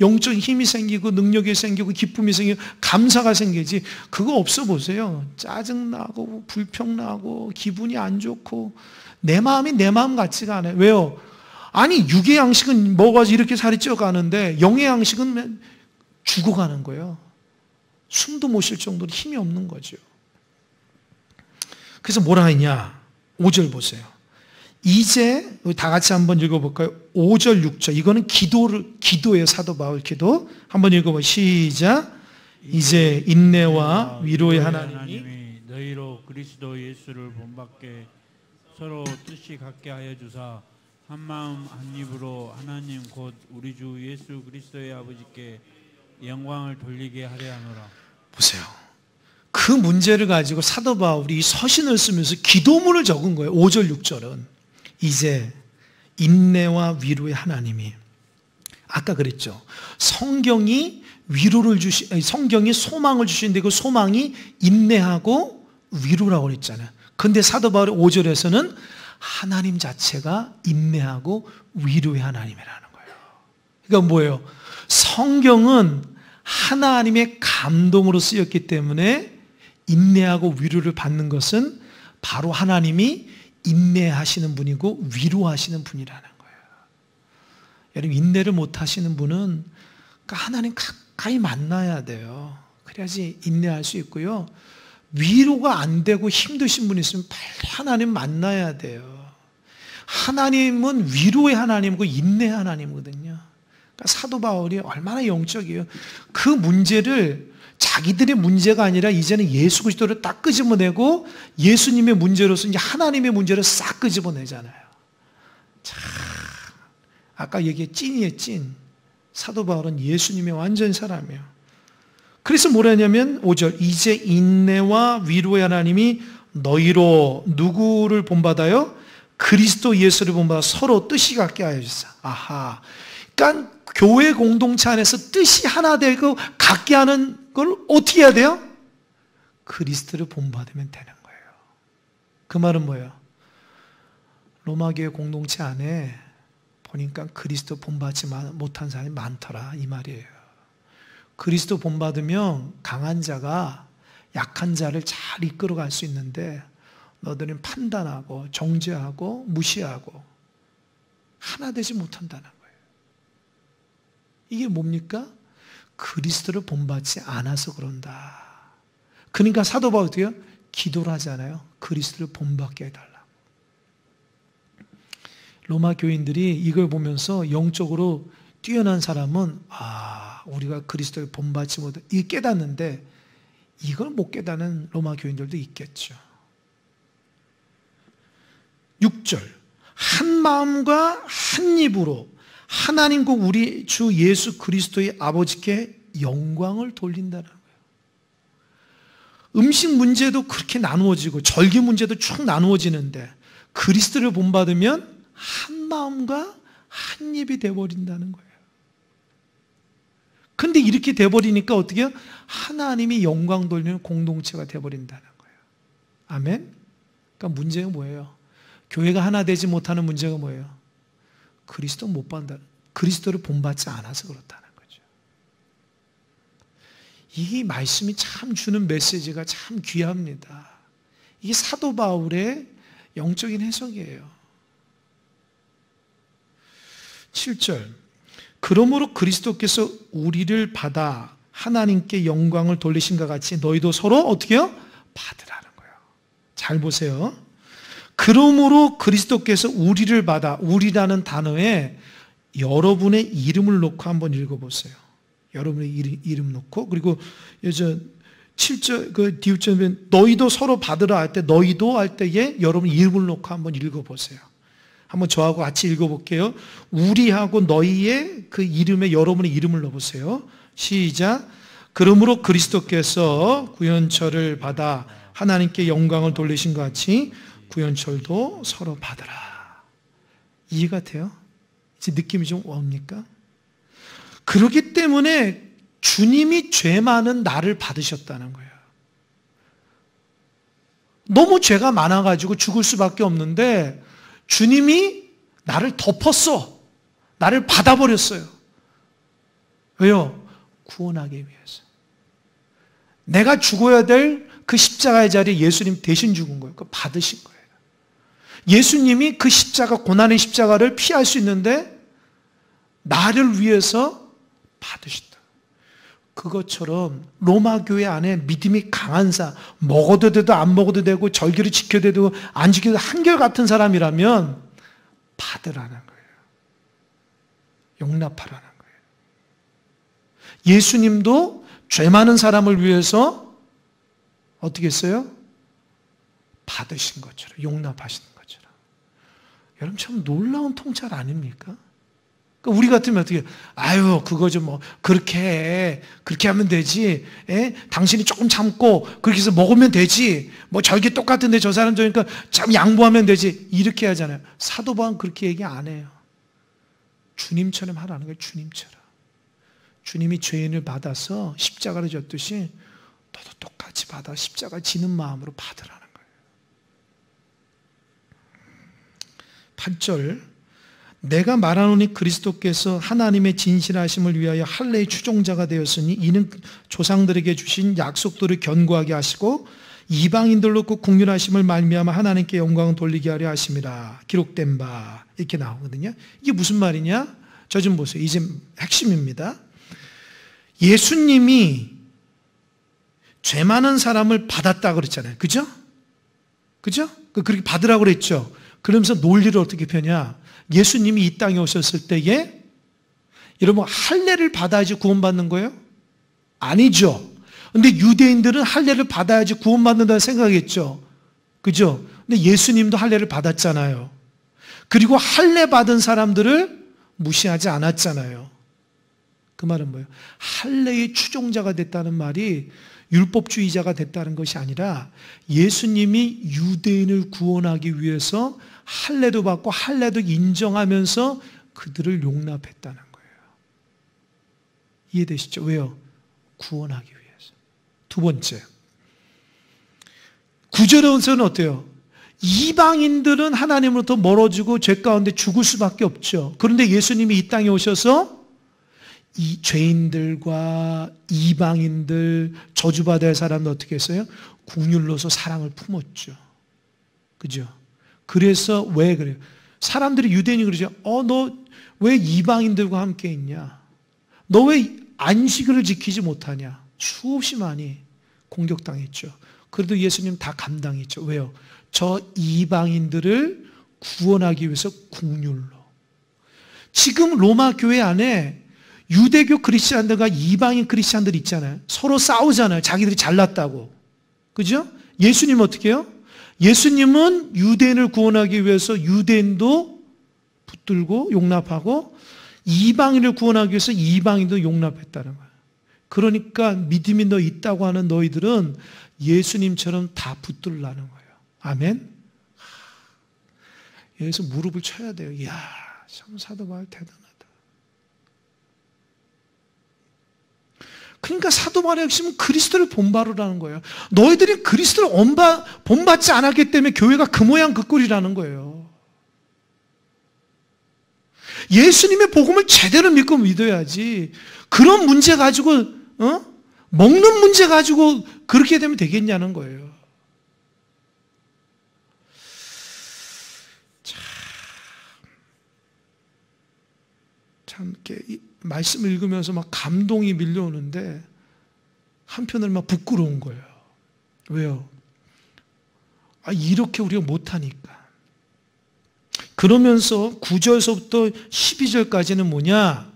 영적인 힘이 생기고 능력이 생기고 기쁨이 생기고 감사가 생기지. 그거 없어 보세요. 짜증나고 불평나고 기분이 안 좋고 내 마음이 내 마음 같지가 않아요. 왜요? 아니 육의 양식은 먹어가지고 이렇게 살이 쪄가는데 영의 양식은 죽어가는 거예요. 숨도 못 쉴 정도로 힘이 없는 거죠. 그래서 뭐라 했냐? 5절 보세요. 이제 다 같이 한번 읽어볼까요? 5절 6절 이거는 기도예요. 사도 바울 기도 한번 읽어봐요. 시작. 이제 인내와 위로의 하나님이 너희로 그리스도 예수를 본받게 서로 뜻이 같게 하여 주사 한 마음 한 입으로 하나님 곧 우리 주 예수 그리스도의 아버지께 영광을 돌리게 하려 하노라. 보세요. 그 문제를 가지고 사도 바울이 이 서신을 쓰면서 기도문을 적은 거예요. 5절 6절은 이제 인내와 위로의 하나님이, 아까 그랬죠. 성경이 성경이 소망을 주시는데 그 소망이 인내하고 위로라고 그랬잖아요. 근데 사도 바울의 5절에서는 하나님 자체가 인내하고 위로의 하나님이라는 거예요. 그러니까 뭐예요? 성경은 하나님의 감동으로 쓰였기 때문에 인내하고 위로를 받는 것은 바로 하나님이 인내하시는 분이고 위로하시는 분이라는 거예요. 여러분 인내를 못하시는 분은 하나님 가까이 만나야 돼요. 그래야지 인내할 수 있고요. 위로가 안 되고 힘드신 분이 있으면 빨리 하나님 만나야 돼요. 하나님은 위로의 하나님이고 인내의 하나님이거든요. 그러니까 사도 바울이 얼마나 영적이에요. 그 문제를 자기들의 문제가 아니라 이제는 예수 그리스도를 딱 끄집어내고 예수님의 문제로서 이제 하나님의 문제를 싹 끄집어내잖아요. 참, 아까 얘기한 찐이에요, 찐. 사도 바울은 예수님의 완전 사람이에요. 그래서 뭐라냐면 5절 이제 인내와 위로의 하나님이 너희로 누구를 본받아요? 그리스도 예수를 본받아 서로 뜻이 같게 하여 주사. 아하. 그러니까 교회 공동체 안에서 뜻이 하나 되고 같게 하는 걸 어떻게 해야 돼요? 그리스도를 본받으면 되는 거예요. 그 말은 뭐예요? 로마교회 공동체 안에 보니까 그리스도 본받지 못한 사람이 많더라 이 말이에요. 그리스도 본받으면 강한 자가 약한 자를 잘 이끌어갈 수 있는데 너희들은 판단하고 정죄하고 무시하고 하나 되지 못한다는 거예요. 이게 뭡니까? 그리스도를 본받지 않아서 그런다. 그러니까 사도 바울이 어떻게 기도를 하잖아요. 그리스도를 본받게 해달라. 로마 교인들이 이걸 보면서 영적으로 뛰어난 사람은 우리가 그리스도를 본받지 못해 이게 깨닫는데 이걸 못 깨닫는 로마 교인들도 있겠죠. 6절 한 마음과 한 입으로 하나님과 우리 주 예수 그리스도의 아버지께 영광을 돌린다는 거예요. 음식 문제도 그렇게 나누어지고 절기 문제도 쭉 나누어지는데 그리스도를 본받으면 한 마음과 한 입이 돼버린다는 거예요. 근데 이렇게 돼버리니까 어떻게 해요? 하나님이 영광 돌리는 공동체가 돼버린다는 거예요. 아멘? 그러니까 문제가 뭐예요? 교회가 하나 되지 못하는 문제가 뭐예요? 그리스도 못 본다. 그리스도를 본받지 않아서 그렇다는 거죠. 이 말씀이 참 주는 메시지가 참 귀합니다. 이게 사도 바울의 영적인 해석이에요. 7절 그러므로 그리스도께서 우리를 받아 하나님께 영광을 돌리신 것 같이 너희도 서로 어떻게 해요? 받으라는 거예요. 잘 보세요. 그러므로 그리스도께서 우리를 받아 우리라는 단어에 여러분의 이름을 놓고 한번 읽어보세요. 여러분의 이름 놓고 그리고 7절 그 뒤에 너희도 서로 받으라 할 때 너희도 할 때에 여러분 이름을 놓고 한번 읽어보세요. 한번 저하고 같이 읽어볼게요. 우리하고 너희의 그 이름에 여러분의 이름을 넣어보세요. 시작. 그러므로 그리스도께서 구현철을 받아 하나님께 영광을 돌리신 것 같이 구현철도 서로 받으라. 이해가 돼요? 이제 느낌이 좀 옵니까? 그렇기 때문에 주님이 죄 많은 나를 받으셨다는 거예요. 너무 죄가 많아가지고 죽을 수밖에 없는데 주님이 나를 덮었어. 나를 받아버렸어요. 왜요? 구원하기 위해서. 내가 죽어야 될 그 십자가의 자리에 예수님 대신 죽은 거예요. 그거 받으신 거예요. 예수님이 그 십자가, 고난의 십자가를 피할 수 있는데 나를 위해서 받으셨다. 그것처럼 로마 교회 안에 믿음이 강한 먹어도 되도 안 먹어도 되고 절기를 지켜도 되고 안 지켜도 한결같은 사람이라면 받으라는 거예요. 용납하라는 거예요. 예수님도 죄 많은 사람을 위해서 어떻게 했어요? 받으신 것처럼, 용납하신 것처럼. 여러분 참 놀라운 통찰 아닙니까? 그러니까 우리 같으면 어떻게, 그거 좀 그렇게 하면 되지. 당신이 조금 참고, 그렇게 해서 먹으면 되지. 절기 똑같은데 저 사람 저니까 참 양보하면 되지. 이렇게 하잖아요. 사도 바울은 그렇게 얘기 안 해요. 주님처럼 하라는 거예요, 주님처럼. 주님이 죄인을 받아서 십자가를 졌듯이 너도 똑같이 받아 십자가 지는 마음으로 받으라는 거예요. 8절 내가 말하노니 그리스도께서 하나님의 진실하심을 위하여 할례의 추종자가 되었으니 이는 조상들에게 주신 약속들을 견고하게 하시고 이방인들로 그 국률하심을 말미암아 하나님께 영광을 돌리게 하려 하심이라 기록된 바 이렇게 나오거든요. 이게 무슨 말이냐? 저 좀 보세요. 이제 핵심입니다. 예수님이 죄 많은 사람을 받았다 그랬잖아요. 그죠? 그죠? 그렇게 받으라고 그랬죠. 그러면서 논리를 어떻게 펴냐? 예수님이 이 땅에 오셨을 때에 여러분 할례를 받아야지 구원받는 거예요? 아니죠. 근데 유대인들은 할례를 받아야지 구원받는다는 생각했죠. 그죠? 근데 예수님도 할례를 받았잖아요. 그리고 할례 받은 사람들을 무시하지 않았잖아요. 그 말은 뭐예요? 할례의 추종자가 됐다는 말이 율법주의자가 됐다는 것이 아니라 예수님이 유대인을 구원하기 위해서 할례도 받고 할례도 인정하면서 그들을 용납했다는 거예요. 이해되시죠? 왜요? 구원하기 위해서. 두 번째, 9절에서는 어때요? 이방인들은 하나님으로부터 멀어지고 죄 가운데 죽을 수밖에 없죠. 그런데 예수님이 이 땅에 오셔서 이 죄인들과 이방인들, 저주받아야 사람들 어떻게 했어요? 국률로서 사랑을 품었죠. 그죠? 그래서 왜 그래요? 사람들이 유대인이 그러죠. 너 왜 이방인들과 함께 있냐? 너 왜 안식일을 지키지 못하냐? 수없이 많이 공격당했죠. 그래도 예수님 다 감당했죠. 왜요? 저 이방인들을 구원하기 위해서 국률로. 지금 로마 교회 안에 유대교 크리스찬들과 이방인 크리스찬들 있잖아요. 서로 싸우잖아요. 자기들이 잘났다고. 그죠? 예수님은 어떻게 해요? 예수님은 유대인을 구원하기 위해서 유대인도 붙들고 용납하고 이방인을 구원하기 위해서 이방인도 용납했다는 거예요. 그러니까 믿음이 너 있다고 하는 너희들은 예수님처럼 다 붙들라는 거예요. 아멘? 여기서 무릎을 쳐야 돼요. 이야, 참 사도 바울 대단하다. 그러니까 사도 바울의 핵심은 그리스도를 본바로라는 거예요. 너희들이 그리스도를 본받지 않았기 때문에 교회가 그 모양 그 꼴이라는 거예요. 예수님의 복음을 제대로 믿고 믿어야지. 그런 문제 가지고 먹는 문제 가지고 그렇게 되면 되겠냐는 거예요. 참 이렇게 말씀을 읽으면서 막 감동이 밀려오는데 한편으로 막 부끄러운 거예요. 왜요? 이렇게 우리가 못하니까. 그러면서 9절서부터 12절까지는 뭐냐?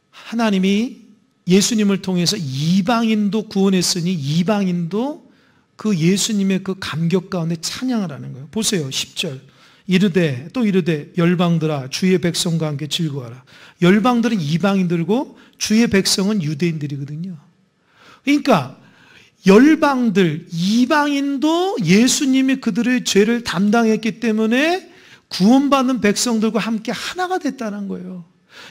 하나님이 예수님을 통해서 이방인도 구원했으니 이방인도 그 예수님의 그 감격 가운데 찬양을 하는 거예요. 보세요. 10절. 이르되 또 이르되 열방들아 주의 백성과 함께 즐거워하라. 열방들은 이방인들고 주의 백성은 유대인들이거든요. 그러니까 열방들, 이방인도 예수님이 그들의 죄를 담당했기 때문에 구원받는 백성들과 함께 하나가 됐다는 거예요.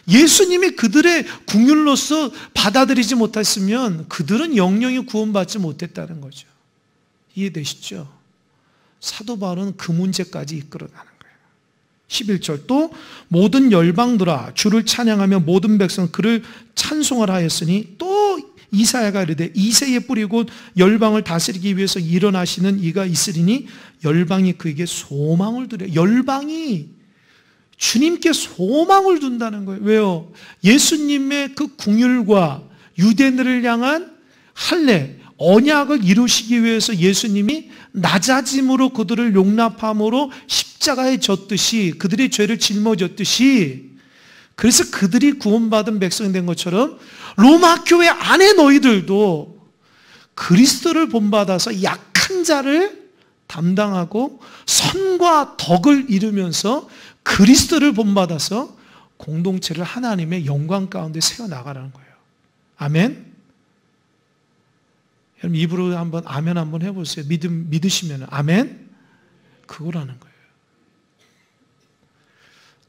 예수님이 그들의 국률로서 받아들이지 못했으면 그들은 영영이 구원받지 못했다는 거죠. 이해되시죠? 사도 바울은 그 문제까지 이끌어가는 거예요. 11절 또 모든 열방들아 주를 찬양하며 모든 백성 그를 찬송하라 하였으니 또 이사야가 이르되 이새의 뿌리 곧 열방을 다스리기 위해서 일어나시는 이가 있으리니 열방이 그에게 소망을 두려. 열방이 주님께 소망을 둔다는 거예요. 왜요? 예수님의 그 궁율과 유대인들을 향한 할례, 언약을 이루시기 위해서 예수님이 낮아짐으로 그들을 용납함으로 십자가에 졌듯이 그들의 죄를 짊어졌듯이 그래서 그들이 구원받은 백성이 된 것처럼 로마 교회 안에 너희들도 그리스도를 본받아서 약한 자를 담당하고 선과 덕을 이루면서 그리스도를 본받아서 공동체를 하나님의 영광 가운데 세워나가라는 거예요. 아멘? 여러분 입으로 한번 아멘 한번 해보세요. 믿으시면 아멘? 그거라는 거예요.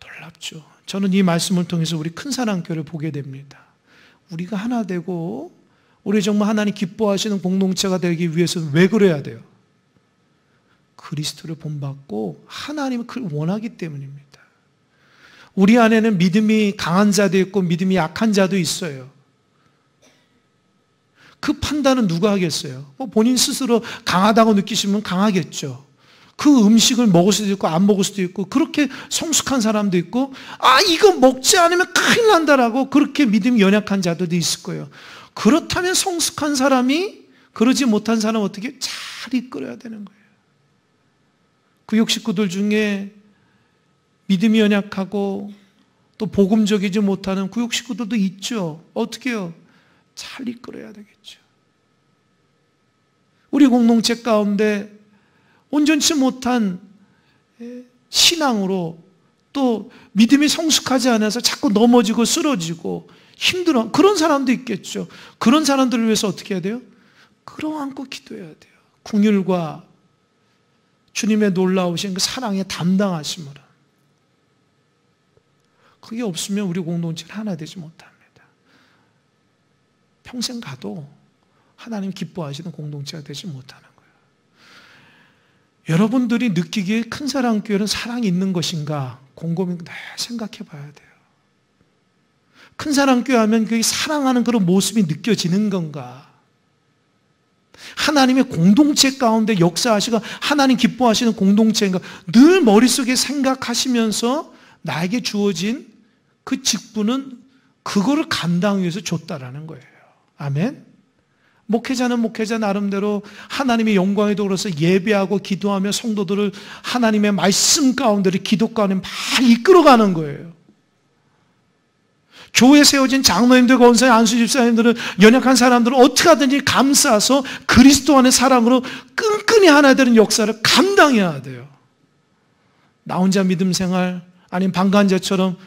놀랍죠. 저는 이 말씀을 통해서 우리 큰사랑교회를 보게 됩니다. 우리가 하나 되고 우리 정말 하나님 기뻐하시는 공동체가 되기 위해서는 왜 그래야 돼요? 그리스도를 본받고 하나님을 그걸 원하기 때문입니다. 우리 안에는 믿음이 강한 자도 있고 믿음이 약한 자도 있어요. 그 판단은 누가 하겠어요? 본인 스스로 강하다고 느끼시면 강하겠죠. 그 음식을 먹을 수도 있고 안 먹을 수도 있고 그렇게 성숙한 사람도 있고 이거 먹지 않으면 큰일 난다라고 그렇게 믿음이 연약한 자들도 있을 거예요. 그렇다면 성숙한 사람이 그러지 못한 사람은 어떻게 잘 이끌어야 되는 거예요. 구역 식구들 중에 믿음이 연약하고 또 복음적이지 못하는 구역 식구들도 있죠. 어떻게 해요? 잘 이끌어야 되겠죠. 우리 공동체 가운데 온전치 못한 신앙으로 또 믿음이 성숙하지 않아서 자꾸 넘어지고 쓰러지고 힘들어 그런 사람도 있겠죠. 그런 사람들을 위해서 어떻게 해야 돼요? 끌어안고 기도해야 돼요. 긍휼과 주님의 놀라우신 그 사랑에 담당하심으로. 그게 없으면 우리 공동체는 하나 되지 못합니다. 평생 가도 하나님 기뻐하시는 공동체가 되지 못하는 거예요. 여러분들이 느끼기에 큰사랑교회는 사랑이 있는 것인가 곰곰이 생각해 봐야 돼요. 큰사랑교회 하면 그게 사랑하는 그런 모습이 느껴지는 건가? 하나님의 공동체 가운데 역사하시고 하나님 기뻐하시는 공동체인가? 늘 머릿속에 생각하시면서 나에게 주어진 그 직분은 그거를 감당하기 위해서 줬다라는 거예요. 아멘? 목회자는 목회자 나름대로 하나님의 영광의 도로서 예배하고 기도하며 성도들을 하나님의 말씀 가운데로 기도 가운데 막 이끌어가는 거예요. 교회에 세워진 장로님들, 권사님, 안수 집사님들은, 연약한 사람들은 어떻게 하든지 감싸서 그리스도 안의 사랑으로 끈끈이 하나 되는 역사를 감당해야 돼요. 나 혼자 믿음 생활, 아니면 방관자처럼,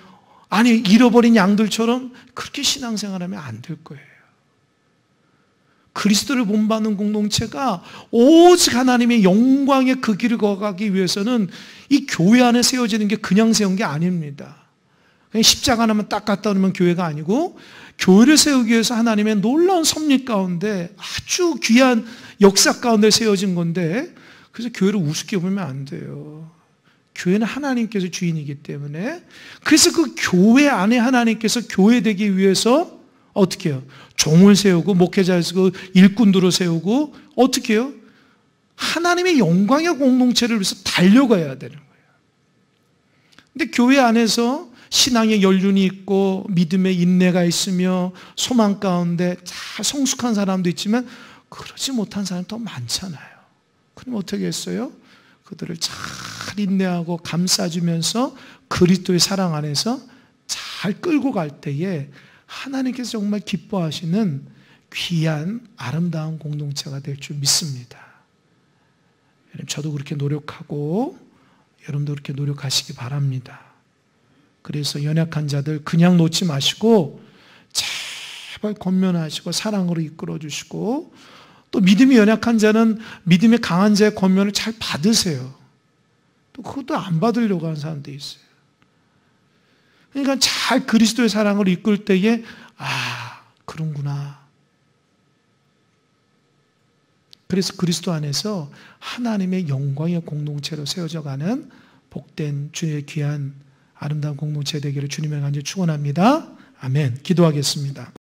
아니 잃어버린 양들처럼 그렇게 신앙생활하면 안 될 거예요. 그리스도를 본받는 공동체가 오직 하나님의 영광의 그 길을 걸어가기 위해서는 이 교회 안에 세워지는 게 그냥 세운 게 아닙니다. 그냥 십자가 하나만 딱 갖다 놓으면 교회가 아니고, 교회를 세우기 위해서 하나님의 놀라운 섭리 가운데 아주 귀한 역사 가운데 세워진 건데, 그래서 교회를 우습게 보면 안 돼요. 교회는 하나님께서 주인이기 때문에. 그래서 그 교회 안에 하나님께서 교회되기 위해서 어떻게 해요? 종을 세우고 목회자를 세우고 일꾼들을 세우고 어떻게 해요? 하나님의 영광의 공동체를 위해서 달려가야 되는 거예요. 근데 교회 안에서 신앙의 연륜이 있고 믿음의 인내가 있으며 소망 가운데 잘 성숙한 사람도 있지만 그러지 못한 사람이 더 많잖아요. 그럼 어떻게 했어요? 그들을 잘 인내하고 감싸주면서 그리스도의 사랑 안에서 잘 끌고 갈 때에 하나님께서 정말 기뻐하시는 귀한 아름다운 공동체가 될 줄 믿습니다. 저도 그렇게 노력하고 여러분도 그렇게 노력하시기 바랍니다. 그래서 연약한 자들 그냥 놓지 마시고 제발 권면하시고 사랑으로 이끌어 주시고, 또 믿음이 연약한 자는 믿음이 강한 자의 권면을 잘 받으세요. 또 그것도 안 받으려고 하는 사람도 있어요. 그러니까 잘 그리스도의 사랑을 이끌 때에 그런구나. 그래서 그리스도 안에서 하나님의 영광의 공동체로 세워져가는 복된 주의 귀한 아름다운 공동체 되기를 주님의 간절히 축원합니다. 아멘. 기도하겠습니다.